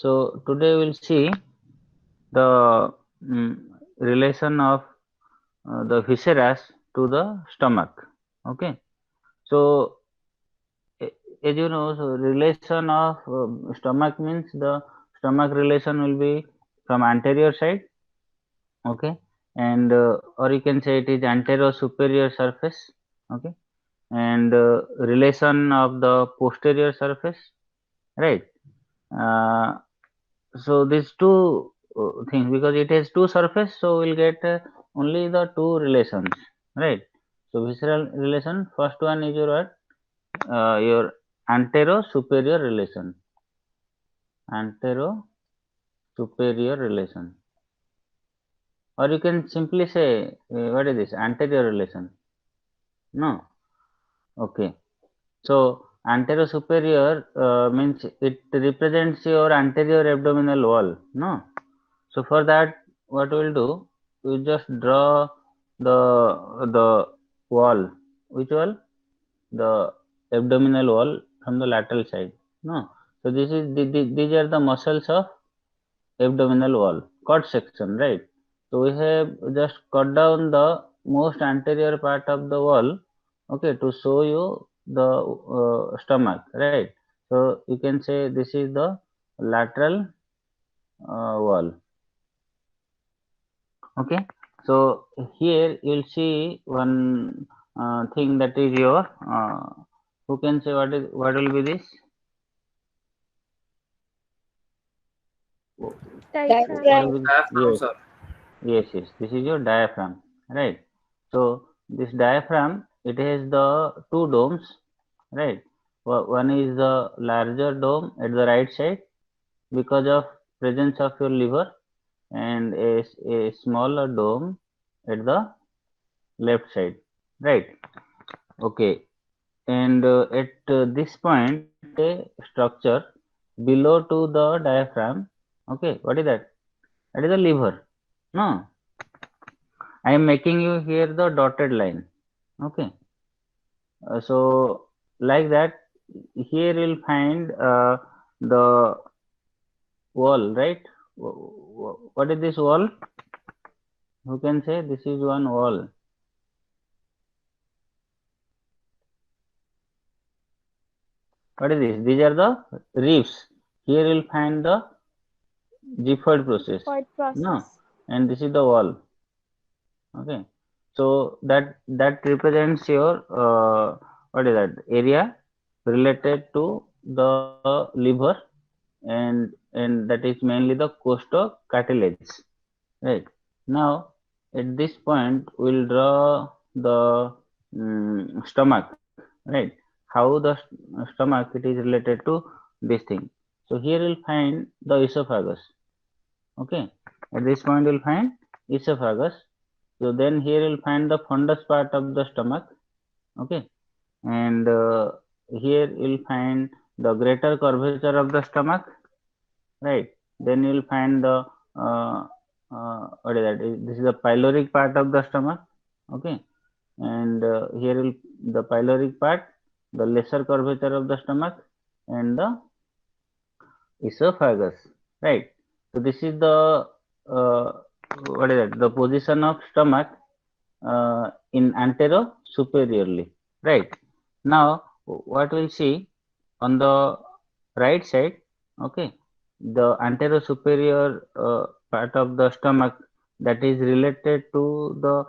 So today we'll see the relation of the viscera to the stomach. Okay. So as you know, so relation of stomach means the stomach relation will be from anterior side. Okay. And or you can say it is anterior superior surface. Okay. And relation of the posterior surface, right? Uh, so these two things, because it has two surface, so we'll get only the two relations, right? So visceral relation, first one is your what? Your antero superior relation, antero superior relation, or you can simply say what is this anterior relation? No. Okay. So anterior superior means it represents your anterior abdominal wall. No. So for that, what we'll do, we just draw the wall. Which wall? The abdominal wall from the lateral side. No. So this is these are the muscles of abdominal wall, cut section, right? So we have just cut down the most anterior part of the wall, okay, to show you the stomach, right? So you can say this is the lateral wall, okay. So here you'll see one thing, that is your who can say what will be this? Diaphragm. What will be? Diaphragm, Yes, sir. yes. This is your diaphragm, right? So this diaphragm, it has the two domes, right? One is the larger dome at the right side because of presence of your liver, and a smaller dome at the left side, right? Okay. And at this point, a structure below to the diaphragm. Okay, what is that? That is the liver. No, I am making you here the dotted line. Okay. So like that, here you'll find the wall, right? What is this wall? Who can say this is one wall? What is this? These are the ribs. Here you'll find the Gifford process. Void No, process. and this is the wall. Okay. So that represents your what is that area related to the liver, and that is mainly the costocartilage, right? Now at this point we'll draw the stomach, right? How the stomach it is related to this thing. So here you'll find the esophagus. Okay, at this point you'll find esophagus. So then here you'll find the fundus part of the stomach. Okay, and here you'll find the greater curvature of the stomach, right? Then you'll find the what is that? This is the pyloric part of the stomach. Okay, and here will the pyloric part, the lesser curvature of the stomach, and the esophagus, right? So this is the uh, what is that? The position of stomach in antero superiorly, right? Now what we'll see on the right side, okay, the antero superior part of the stomach, that is related to the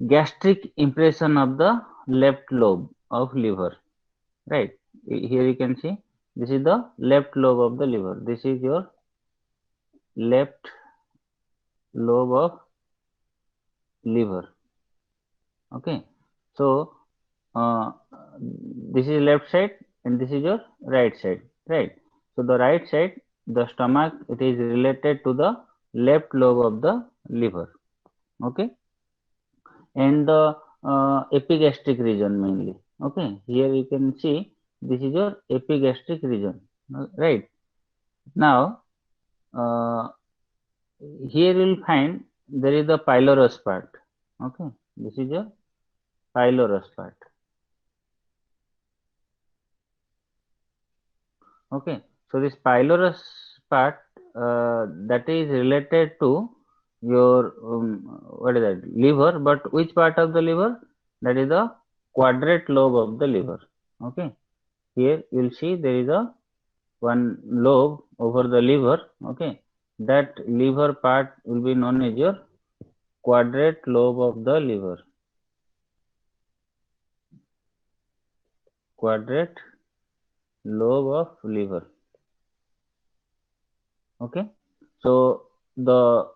gastric impression of the left lobe of liver, right? Here you can see this is the left lobe of the liver. This is your left lobe of liver. Okay, so uh, this is left side and this is your right side, right? So the right side, the stomach, it is related to the left lobe of the liver. Okay, and the epigastric region mainly. Okay, here you can see this is your epigastric region, right? Now uh, here you will find there is the pylorus part. Okay, this is your pylorus part. Okay, So this pylorus part that is related to your what is that, liver, but which part of the liver? That is the quadrate lobe of the liver. Okay, here you will see there is a one lobe over the liver. Okay, that liver part will be known as your quadrate lobe of the liver. Quadrate lobe of liver. Okay, so the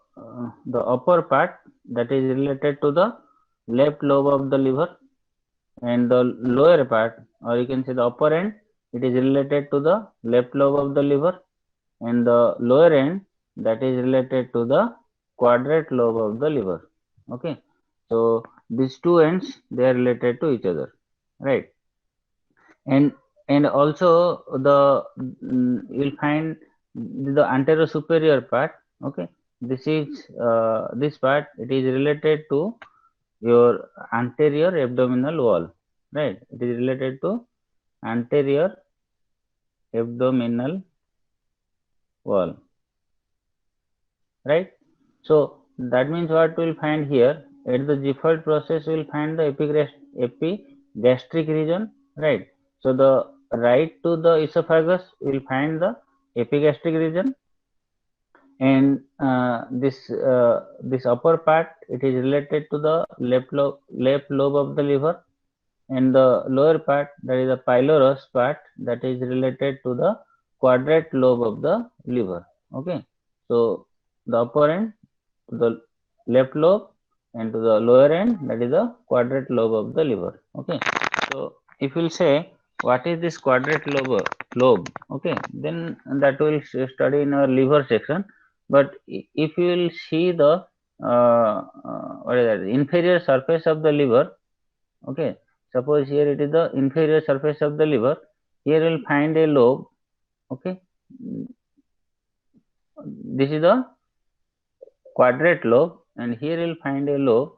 upper part that is related to the left lobe of the liver, and the lower part, or you can say the upper end, it is related to the left lobe of the liver, and the lower end that is related to the quadrate lobe of the liver. Okay, so these two ends they are related to each other, right? And also the you'll find the anterior superior part. Okay, this is this part, it is related to your anterior abdominal wall, right? It is related to anterior abdominal wall, right? So that means what we'll find here, at the Gifford process we'll find the epigastric region, right? So the right to the esophagus we'll find the epigastric region, and this upper part, it is related to the left lobe of the liver, and the lower part, that is the pylorus part, that is related to the quadrate lobe of the liver. Okay, so the upper end to the left lobe, and to the lower end, that is the quadrate lobe of the liver. Okay, so if we'll say what is this quadrate lobe, okay, then that we'll study in our liver section. But if you will see the what is that, inferior surface of the liver. Okay, suppose here it is the inferior surface of the liver. Here you will find a lobe. Okay, this is the quadrate lobe, and here you will find a lobe,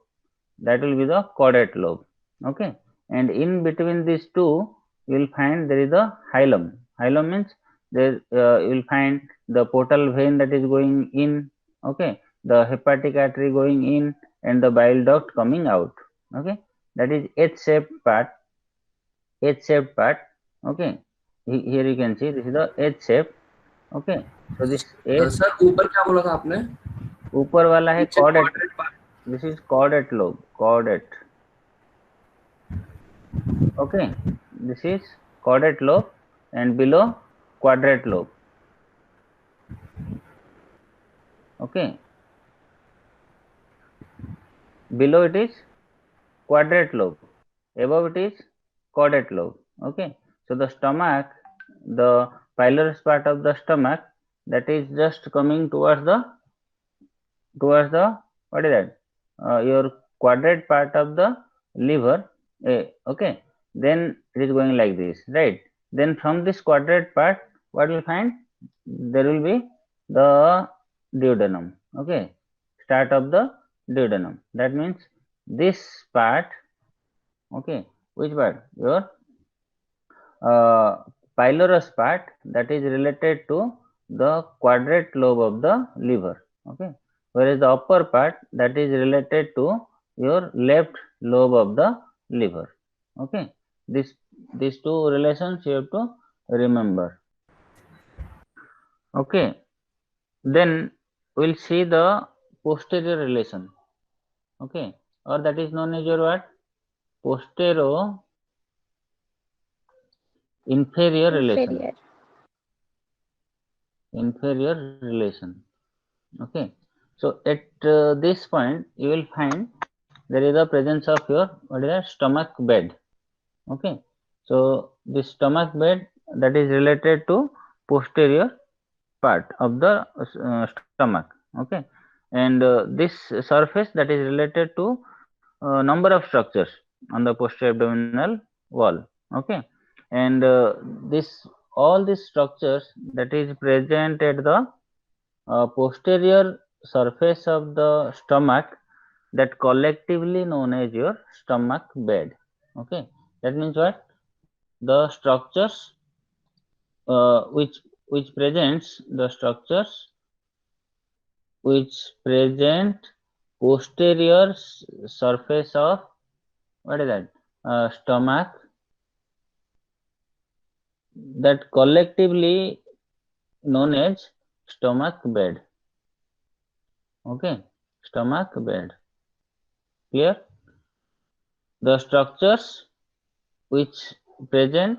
that will be the caudate lobe. Okay, and in between these two you will find there is a hilum. Hilum means there you will find the portal vein that is going in. Okay, the hepatic artery going in, and the bile duct coming out. Okay, that is H-shaped part. H-shaped part. Okay, here you can see this is the H shape. Okay, so this H, sir ऊपर क्या बोला था आपने? ऊपर वाला है caudate. This is caudate lobe. Caudate. Okay, this is caudate lobe, and below quadrate lobe. Okay, below it is quadrate lobe, above it is caudate lobe. Okay, so the stomach, the pylorus part of the stomach, that is just coming towards the what is that, your quadrate part of the liver. Okay, then it is going like this, right? Then from this quadrate part, what will find, there will be the duodenum. Okay, start of the duodenum. That means this part. Okay, which part? Your pylorus part, that is related to the quadrate lobe of the liver. Okay, whereas the upper part, that is related to your left lobe of the liver. Okay, these two relations you have to remember. Okay, then we'll see the posterior relation. Okay, or that is known as your what, posterior inferior relation. Inferior relation. Okay, so at this point you will find there is a presence of your what is that, stomach bed. Okay, so this stomach bed, that is related to posterior part of the stomach. Okay, and this surface, that is related to number of structures on the posterior abdominal wall. Okay, and this all these structures that is present at the posterior surface of the stomach, that collectively known as your stomach bed. Okay, that means what, the structures which which presents the structures which present posterior surface of what is that stomach, that collectively known as stomach bed. Okay, stomach bed. Clear? The structures which present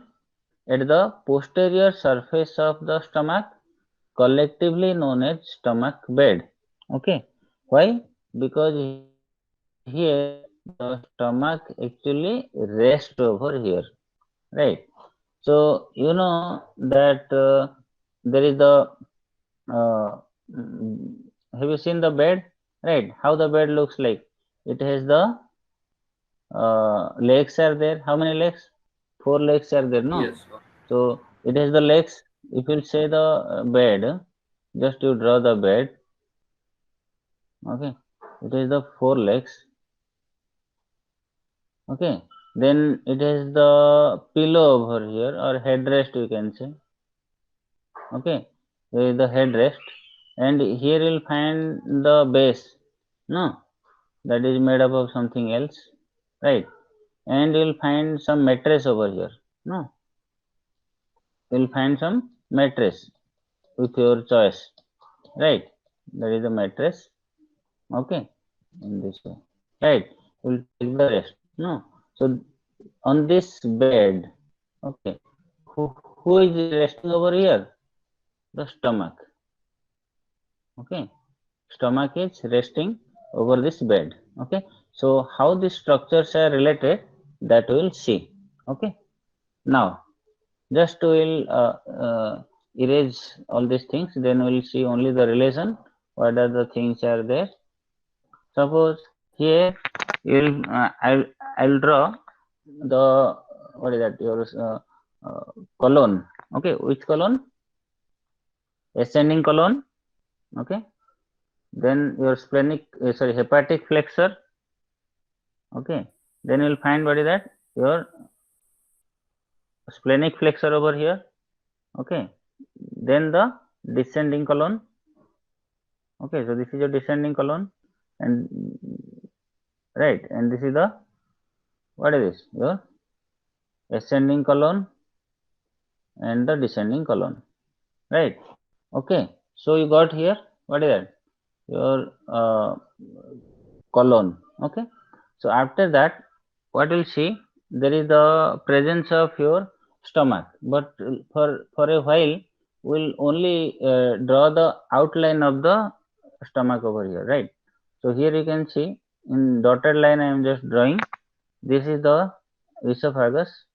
at the posterior surface of the stomach collectively known as stomach bed. Okay, why? Because here the stomach actually rests over here, right? So you know that there is the uh, mm, have you seen the bed, right? How the bed looks like? It has the legs are there. How many legs? Four legs are there, no? Yes. So it has the legs. If you say the bed, just you draw the bed. Okay, it has the four legs. Okay, then it has the pillow over here or headrest, you can say. Okay, there is the headrest, and here you'll find the base. No, that is made up of something else, right? And you'll find some mattress over here. No, you'll find some mattress with your choice, right? That is the mattress. Okay, in this way, right? We'll take the rest. No, so on this bed, okay, who is resting over here? The stomach. Okay, stomach is resting over this bed. Okay, so how these structures are related, that we will see. Okay, now just we'll erase all these things, then we'll see only the relation, what are the things are there. Suppose here I'll draw the what is that your colon. Okay, which colon? Ascending colon. Okay, then your splenic sorry hepatic flexor. Okay, then you'll find what is that your splenic flexor over here. Okay, then the descending colon. Okay, so this is your descending colon, and right, and this is the what is this your ascending colon and the descending colon, right? Okay, so you got here what is that your colon. Okay, so after that what we'll see, there is the presence of your stomach, but for a while we'll only draw the outline of the stomach over here, right? So here you can see in dotted line I am just drawing, this is the esophagus,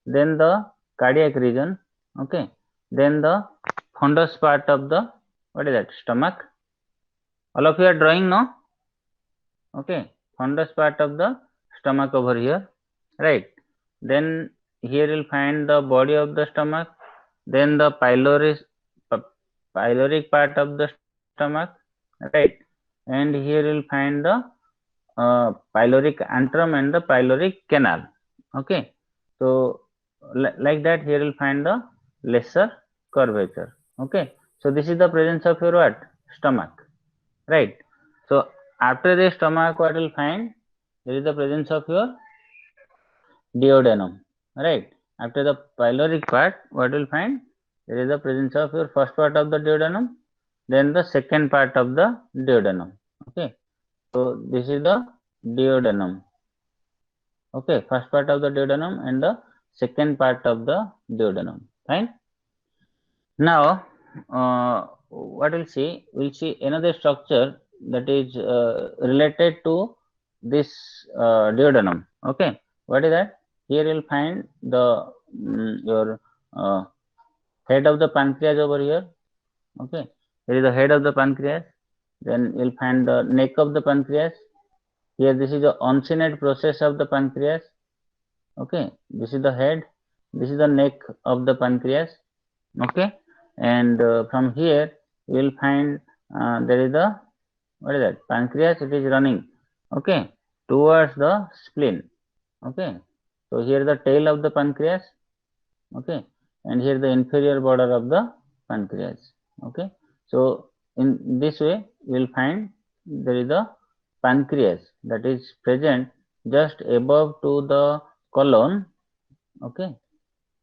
then the cardiac region. Okay, then the fundus part of the what is that stomach. All of you are drawing now. Okay, fundus part of the stomach over here, right? Then here you'll find the body of the stomach, then the pyloric part of the stomach, right? And here you'll find the pyloric antrum and the pyloric canal. Okay, so like that here you'll find the lesser curvature. Okay, so this is the presence of your what stomach, right? So after the stomach, what will find? There is the presence of your duodenum, right? After the pyloric part, what will find? There is the presence of your first part of the duodenum, then the second part of the duodenum. Okay, so this is the duodenum. Okay, first part of the duodenum and the second part of the duodenum. Fine. Now, what we'll see? We'll see another structure that is related to this duodenum. Okay, what is that? Here you'll find the your uh, head of the pancreas over here. Okay, here is the head of the pancreas. Then you'll find the neck of the pancreas. Here, this is the uncinate process of the pancreas. Okay, this is the head. This is the neck of the pancreas. Okay, and from here you will find there is the what is that pancreas, it is running okay towards the spleen. Okay, so here the tail of the pancreas. Okay, and here the inferior border of the pancreas. Okay, so in this way you will find there is a pancreas that is present just above to the colon, okay,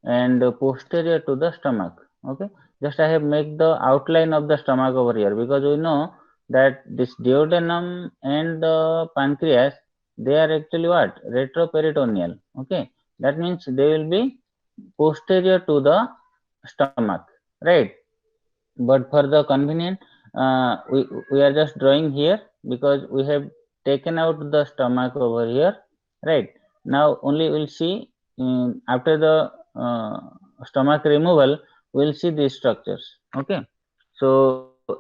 and posterior to the stomach. Okay, just I have make the outline of the stomach over here, because we know that this duodenum and the pancreas, they are actually what, retroperitoneal. Okay, that means they will be posterior to the stomach, right? But for the convenient, we are just drawing here because we have taken out the stomach over here, right? Now only we'll see after the stomach removal, we'll see these structures. Okay, so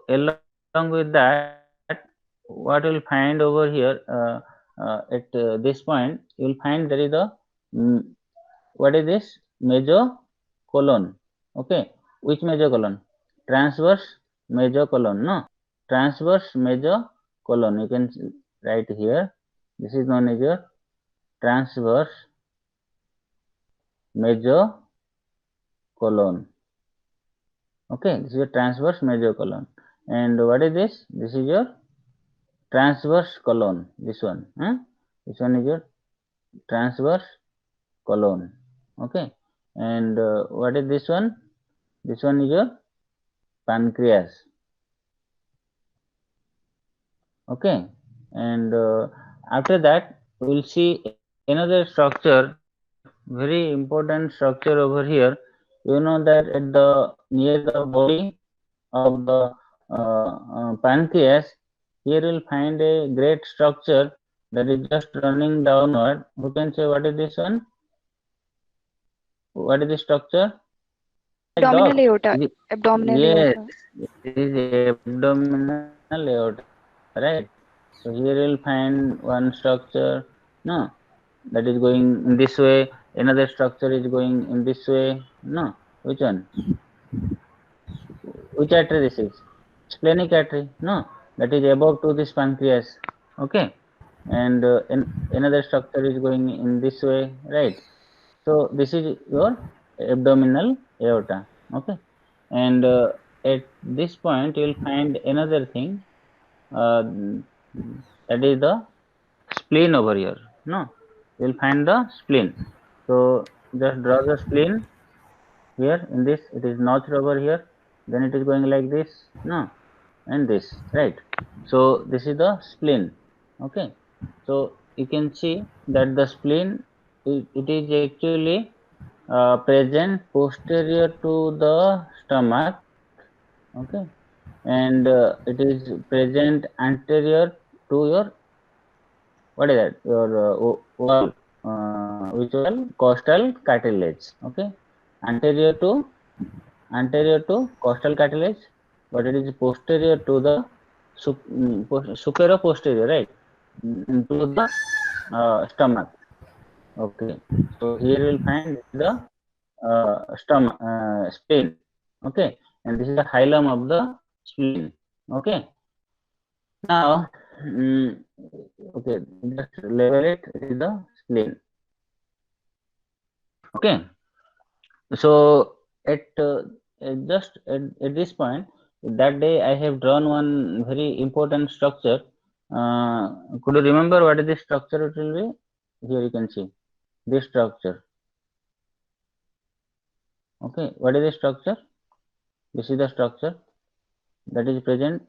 along with that, what we'll find over here, at this point, you'll find there is a mm, what is this, major colon. Okay, which major colon? Transverse major colon, no, transverse major colon, you can write here. This is known as your transverse major colon. Okay, this is a transverse major colon. And what is this? This is your transverse colon, this one, this one is your transverse colon. Okay, and what is this one? This one is your pancreas. Okay, and after that we will see another structure, very important structure over here. You know that at the near the body of the pancreas, here you will find a great structure that is just running downward. Who can say what is this one? What is the structure? Abdominal aorta. Is it, Abdominal yes, aorta. it is abdominal aorta, right? So here you will find one structure, no, that is going in this way. Another structure is going in this way, no. Which one? Which artery this is? Splenic artery, no, that is above to this pancreas. Okay, and another structure is going in this way, right? So this is your abdominal aorta. Okay, and at this point you will find another thing, uh, that is the spleen over here. No, you will find the spleen. So just draw the spleen here. In this, it is notched over here, then it is going like this, no, and this, right? So this is the spleen. Okay, so you can see that the spleen, it is actually present posterior to the stomach. Okay, and it is present anterior to your, what is that, your wall, which wall, costal cartilage. Okay, anterior to costal cartilage, but it is posterior to the superior posterior, right, to the stomach. Okay, so here you will find the stomach, spleen. Okay, and this is the hilum of the spleen. Okay, now okay, just label it, it is the spleen. Okay, so at just at this point, that day I have drawn one very important structure. Could you remember what is this structure? It will be here, you can see this structure. Okay, what is the structure? This is the structure that is present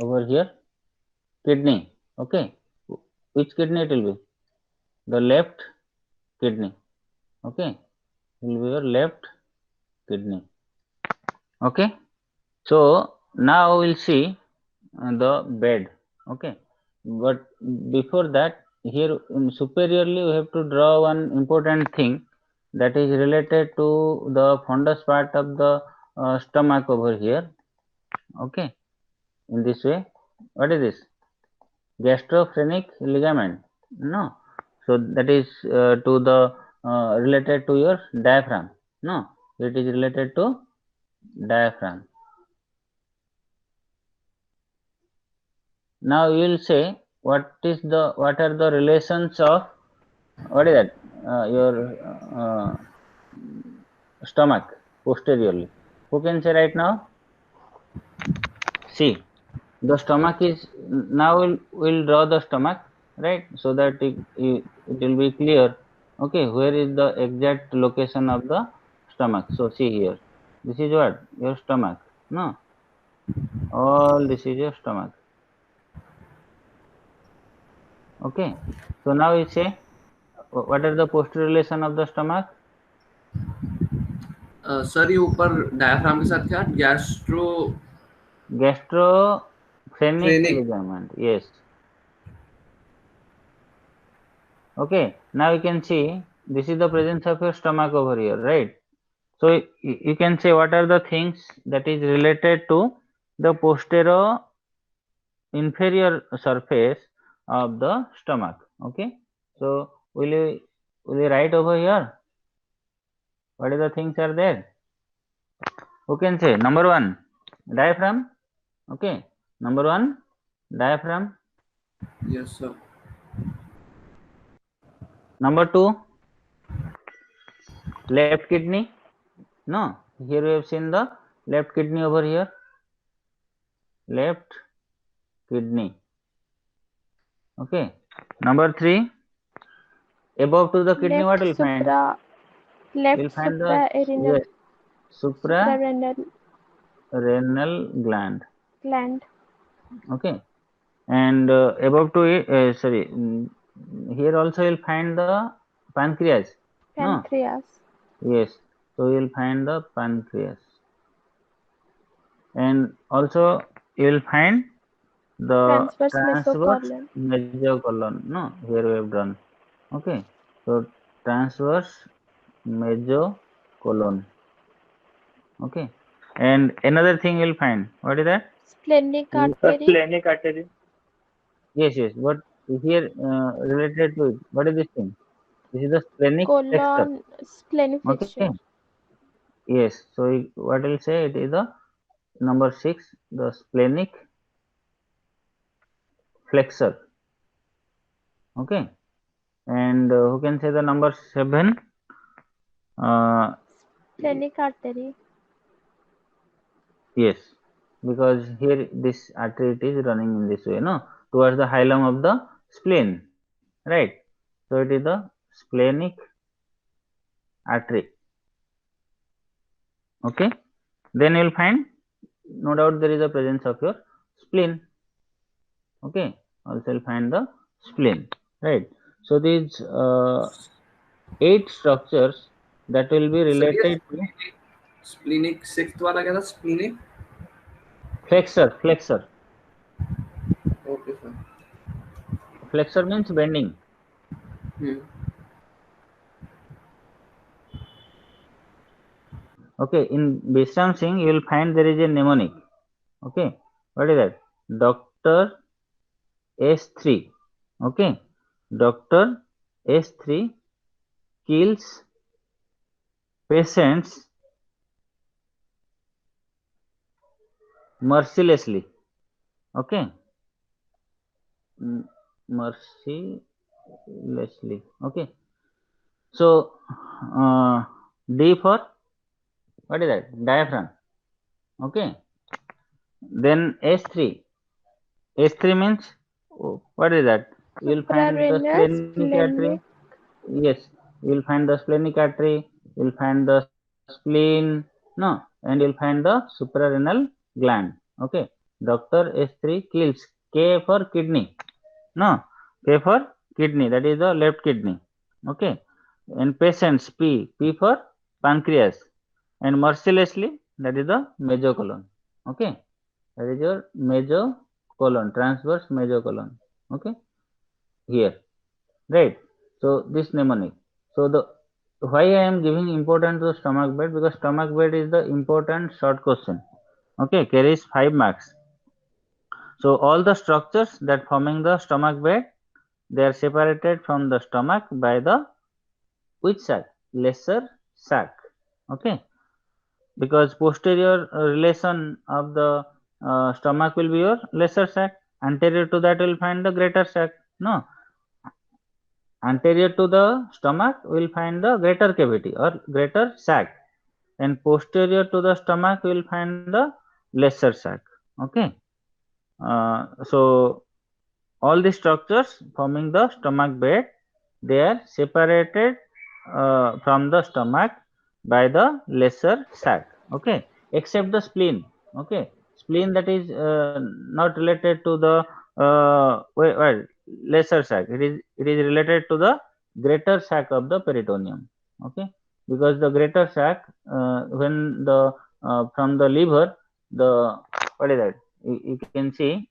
over here. Kidney. Okay, which kidney it will be? The left kidney. Okay, it will be your left kidney. Okay, so now we'll see the bed. Okay, but before that, here superiorly we have to draw one important thing that is related to the fundus part of the stomach over here. Okay, in this way, what is this? Gastrophrenic ligament, no, so that is to the related to your diaphragm, no, it is related to diaphragm. Now you will say what are the relations of, what is that, your stomach posteriorly. Who can say right now? See, the stomach is, now we'll draw the stomach, right, so that it will be clear. Okay, where is the exact location of the stomach? So see here, this is what your stomach, no, all this is your stomach. Okay, so now we say what are the posterior relation of the stomach? Sir ये ऊपर diaphragm के साथ क्या gastro Gastrophrenic Phrenic. ligament, yes. Okay, now you can see this is the presence of your stomach over here, right? So you can say what are the things that is related to the posterior inferior surface of the stomach. Okay, so will you write over here what are the things are there? Who can say? Number one, diaphragm. Okay, number one, diaphragm. Yes sir. Number two, left kidney. No, here we have seen the left kidney over here. Left kidney. Okay. Number three, above to the kidney, what will find? Left You'll find suprarenal, yes, suprarenal suprarenal gland. gland. Okay, and above to it, here also you'll find the pancreas. Pancreas. No? Yes, so you'll find the pancreas, and also you'll find the transverse mesocolon. No, here we have done. Okay, so transverse mesocolon. Okay, and another thing you'll find. What is that? Splenic artery. Splenic artery. Yes, but here related to it, what is this thing? This is the splenic flexure. Colon, splenic flexure. Okay. Yes, so what will say it is the number 6, the splenic flexor. Okay, and who can say the number 7? Splenic artery. Yes, because here this artery it is running in this way, no, towards the hilum of the spleen, right? So it is the splenic artery. Okay, then you will find no doubt there is a presence of your spleen. Okay, also you'll find the spleen, right? So these 8 structures that will be related to splenic sixth वाला क्या था splenic flexor. Okay sir. Flexor means bending. Okay, in Bishram Singh you will find there is a mnemonic. Okay, what is that? Dr. S3. Okay, Dr. S3 kills patients mercilessly. Okay, mercilessly. Okay, so D for what is that? Diaphragm. Okay, then S3. S3 means what is that? You will find the splenic artery. Yes, you will find the splenic artery. You will find the spleen. No, and you will find the suprarenal gland. Okay, Dr. S3 kills K for kidney. No, K for kidney. That is the left kidney. Okay, and patients P for pancreas, and mercilessly that is the mesocolon. Okay, that is your mesocolon, transverse mesocolon. Okay, here, right? So this mnemonic. So the why I am giving importance to stomach bed, because stomach bed is the important short question. Okay, carries 5 marks. So all the structures that forming the stomach bed, they are separated from the stomach by the which sac? Lesser sac. Okay, because posterior relation of the stomach will be your lesser sac. Anterior to that will find the greater sac. No, anterior to the stomach will find the greater cavity or greater sac. and posterior to the stomach we will find the lesser sac. Okay. So all the structures forming the stomach bed, they are separated from the stomach by the lesser sac. Okay, except the spleen. Okay, spleen that is not related to the lesser sac. It is related to the greater sac of the peritoneum. Okay, because the greater sac when the from the liver, the what is that? You can see,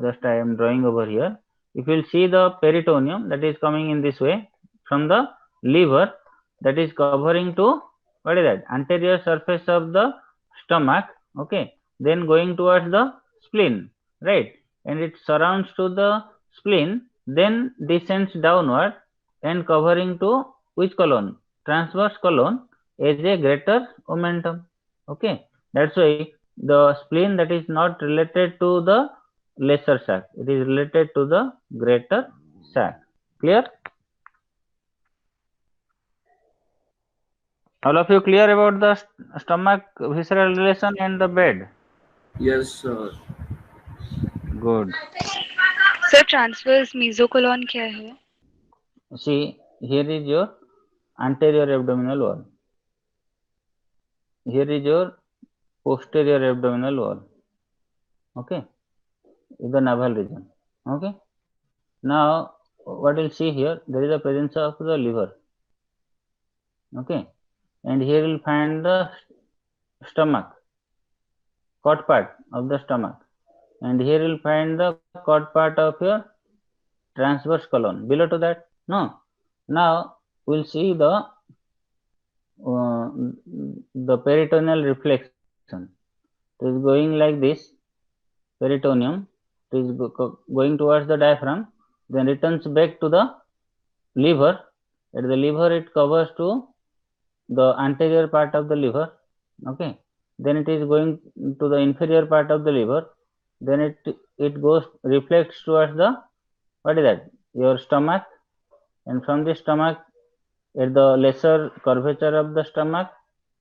just I am drawing over here. If you will see the peritoneum that is coming in this way from the liver, that is covering to what is that, anterior surface of the stomach. Okay, then going towards the spleen, right, and it surrounds to the spleen, then descends downward and covering to which colon, transverse colon, as a greater omentum. Okay, that's why the spleen that is not related to the lesser sac, it is related to the greater sac. Clear? All of you clear about the stomach visceral relation and the bed? Yes, sir. Good. Sir transverse mesocolon क्या है? See, here is your anterior abdominal wall. Here is your posterior abdominal wall. Okay, is the navel region. Okay, now what you'll see here, there is a presence of the liver. Okay, and here you'll find the stomach, cot part of the stomach, and here you'll find the cot part of your transverse colon. Below to that, no. Now we'll see the peritoneal reflection. It is going like this. Peritoneum, it is going towards the diaphragm, then returns back to the liver. At the liver, it covers to the anterior part of the liver. Okay, then it is going to the inferior part of the liver, then it goes, reflects towards the, what is that, your stomach, and from the stomach, at the lesser curvature of the stomach,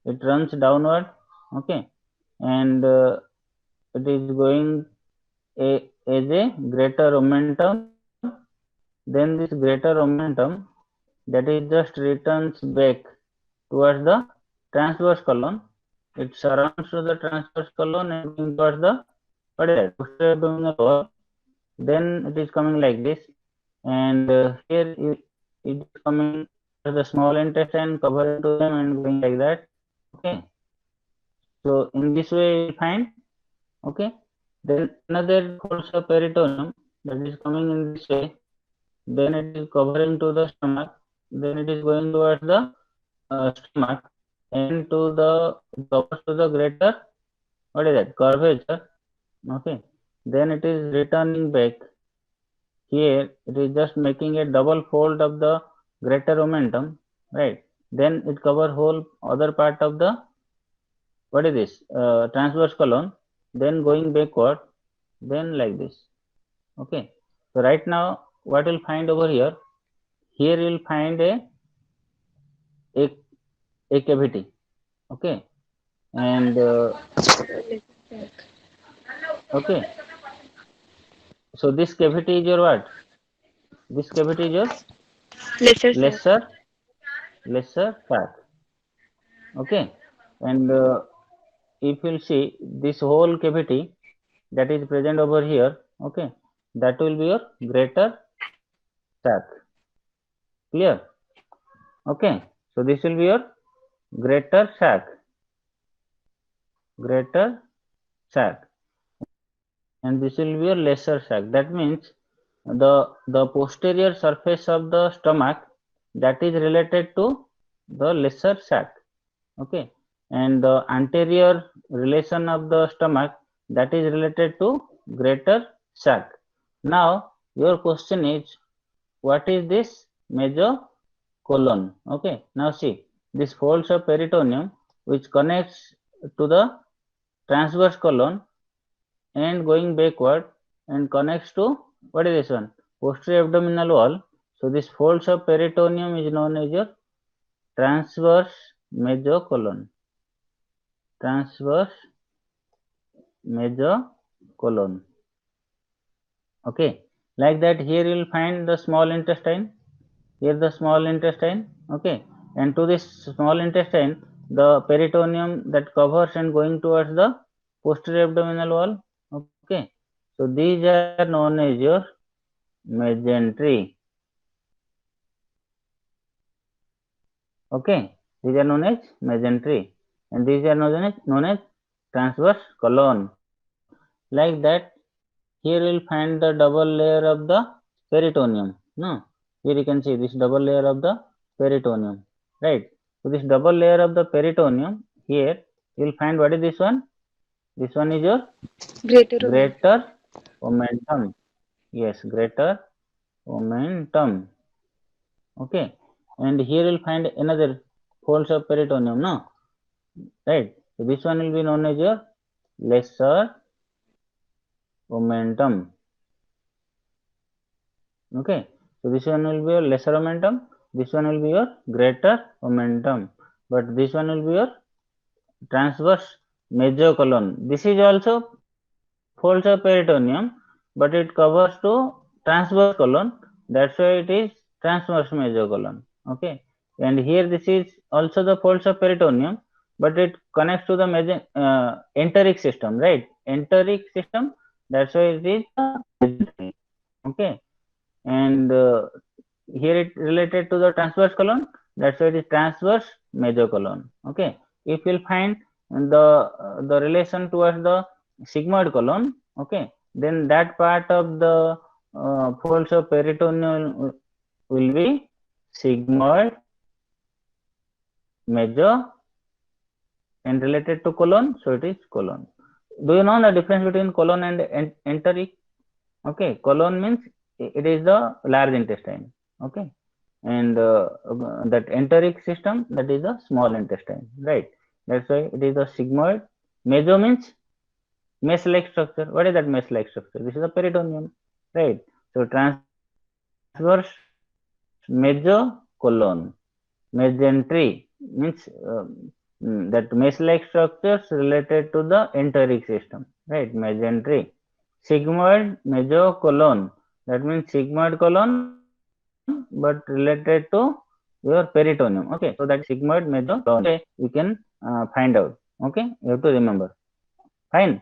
it runs downward. Okay, and it is going as a greater omentum. Then this greater omentum, that is just returns back towards the transverse colon. It surrounds to the transverse colon and going towards the, what is that, posterior abdominal wall. Then it is coming like this, and here it is coming to the small intestine, covering to them and going like that. Okay, so in this way we find. Okay, then another folds of peritoneum that is coming in this way, then it is covering to the stomach, then it is going towards the stomach and to the, covers to the greater, what is that, curvature. Okay, then it is returning back. Here it is just making a double fold of the greater omentum, right? Then it cover whole other part of the, what is this, transverse colon, then going backward, then like this. Okay, so right now what you'll find over here, here you'll find a cavity. Okay, and okay, so this cavity is your what? This cavity is your lesser sac. Okay, and if you'll see this whole cavity that is present over here, okay, that will be your greater sac. Clear? Okay, so this will be your greater sac, and this will be your lesser sac. That means the posterior surface of the stomach, that is related to the lesser sac. Okay, and the anterior relation of the stomach, that is related to greater sac. Now your question is, what is this mesocolon? Okay, now see, this folds of peritoneum which connects to the transverse colon and going backward and connects to, what is this one, posterior abdominal wall. So this folds of peritoneum is known as your transverse mesocolon. transverse major colon. Okay, like that here you will find the small intestine. Here the small intestine. Okay, and to this small intestine the peritoneum that covers and going towards the posterior abdominal wall. Okay, so these are known as your mesentery. Okay, these are known as mesentery, and these are known as transverse colon. Like that, here you will find the double layer of the peritoneum. No, here you can see this double layer of the peritoneum, right? So this double layer of the peritoneum, here you will find, what is this one? This one is your greater omentum. Yes, greater omentum. Okay, and here you will find another folds of peritoneum, no? Right. So this one will be known as your lesser omentum. Okay, so this one will be your lesser omentum, this one will be your greater omentum, but this one will be your transverse major colon. This is also folds of peritoneum, but it covers to transverse colon. That's why it is transverse major colon. Okay, and here this is also the folds of peritoneum, but it connects to the enteric system, right? Enteric system. That's why it is okay, and here it related to the transverse colon. That's why it is transverse major colon. Okay, if you'll find the relation towards the sigmoid colon, okay, then that part of the folds of peritoneum will be sigmoid major, and related to colon, so it is colon. Do you know the difference between colon and enteric? Okay, colon means it is the large intestine. Okay, and that enteric system, that is the small intestine, right? That's why it is the sigmoid. Meso means mesh-like structure. What is that mesh-like structure? This is the peritoneum, right? So transverse major colon. Mesentery means that mesh-like structures related to the enteric system, right? Mesentery. Sigmoid major colon, that means sigmoid colon but related to your peritoneum. Okay, so that sigmoid major colon, okay, you can find out. Okay, you have to remember. Fine.